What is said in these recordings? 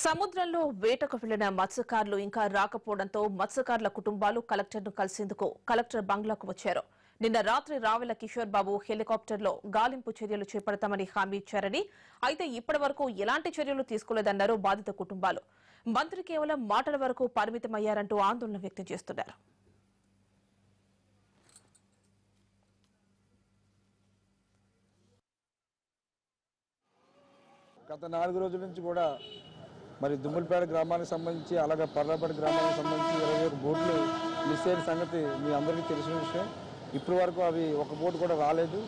సముద్రంలో వేటకు వెళ్లిన మత్స్యకారులు ఇంకా రాకపోవడంతో మత్స్యకారుల కుటుంబాలు కలెక్టర్ను కలిసేందుకు కలెక్టర్ బంగ్లాకు వచ్చారు. నిన్న రాత్రి రావెల కిషోర్ బాబు హెలికాప్టర్లో గాలింపు చర్యలు చేపడతామని హామీ ఇచ్చారని, అయితే ఇప్పటి వరకు ఎలాంటి చర్యలు తీసుకోలేదన్నారు బాధిత కుటుంబాలు. మంత్రి కేవలం మాటల వరకు పరిమితమయ్యారంటూ ఆందోళన వ్యక్తం చేస్తున్నారు. గత 4 రోజుల నుంచి కూడా మరి దుమ్ములపేట గ్రామానికి సంబంధించి అలాగే పర్లాపేట గ్రామానికి సంబంధించి 21 బోట్లు మిస్ అయిన సంగతి మీ అందరికీ తెలిసిన విషయం. ఇప్పటి వరకు అవి ఒక బోటు కూడా రాలేదు.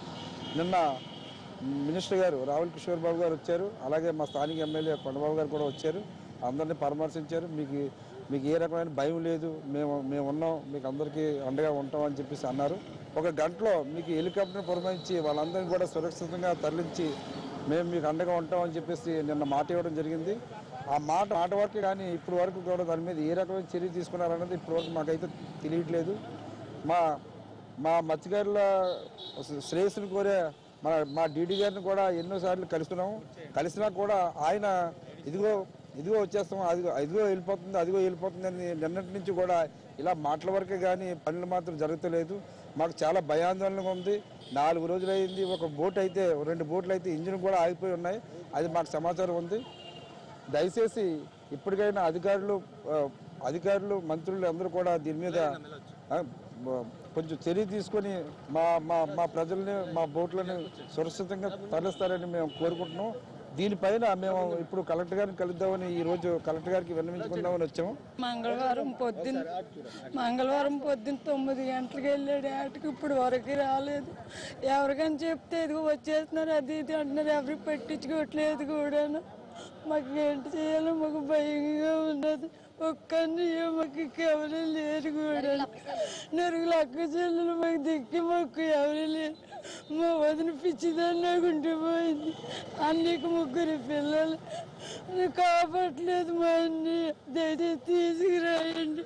నిన్న మినిస్టర్ గారు రావెల కిషోర్ బాబు గారు వచ్చారు, అలాగే మా స్థానిక ఎమ్మెల్యే కొండబాబు గారు కూడా వచ్చారు, అందరినీ పరామర్శించారు. మీకు ఏ రకమైన భయం లేదు, మేము ఉన్నాం, మీకు అందరికీ అండగా ఉంటాం అని చెప్పేసి అన్నారు. ఒక గంటలో మీకు హెలికాప్టర్ని పురమాయించి వాళ్ళందరినీ కూడా సురక్షితంగా తరలించి మేము మీకు అండగా ఉంటామని చెప్పేసి నిన్న మాట ఇవ్వడం జరిగింది. ఆ మాట వరకు కానీ ఇప్పటి వరకు కూడా దాని మీద ఏ రకమైన చర్య తీసుకున్నారన్నది ఇప్పటివరకు మాకైతే తెలియట్లేదు. మా మత్స్యకారుల శ్రేయస్సును కోరే మా డీడీ గారిని కూడా ఎన్నోసార్లు కలిసినా కూడా ఆయన ఇదిగో వచ్చేస్తాం, అదిగో వెళ్ళిపోతుంది అని నిన్నటి నుంచి కూడా ఇలా మాటల వరకే కానీ పనులు మాత్రం జరుగుతలేదు. మాకు చాలా భయాందోళనగా ఉంది. 4 రోజులు అయింది. ఒక బోట్ అయితే 2 బోట్లు అయితే ఇంజిన్ కూడా ఆగిపోయి ఉన్నాయి, అది మాకు సమాచారం ఉంది. దయచేసి ఇప్పటికైనా అధికారులు మంత్రులు అందరూ కూడా దీని మీద కొంచెం చర్య తీసుకొని మా ప్రజల్ని మా బోట్లను సురక్షితంగా తరలిస్తారని మేము కోరుకుంటున్నాం. దీనిపైన మేము ఇప్పుడు కలెక్టర్ గారిని కలుద్దామని ఈ రోజు కలెక్టర్ గారికి విన్నవించుకుందామని వచ్చాము. మంగళవారం పొద్దున్న 9 గంటలకు వెళ్ళాడు. ఆటకి ఇప్పుడు వరకు రాలేదు. ఎవరికైనా చెప్తే ఇదిగో వచ్చేస్తున్నారు అది ఇది అంటున్నారు, ఎవరికి పెట్టించుకోవట్లేదు కూడాను. మాకు ఏంటి చేయాలో మాకు భయంగా ఉన్నది. ఒక్కరిని మాకు ఎవరు లేరు కూడా. నలుగురు అక్క చెల్లెలు మాకు దిక్కి మాకు ఎవరు లేరు. మా వదిన పిచ్చిదాన్ని నాకు ఉంటే పోయింది. అన్నీకి 3 పిల్లలు కాపాడలేదు. మా అన్ని దయచేసి తీసుకురాయండి.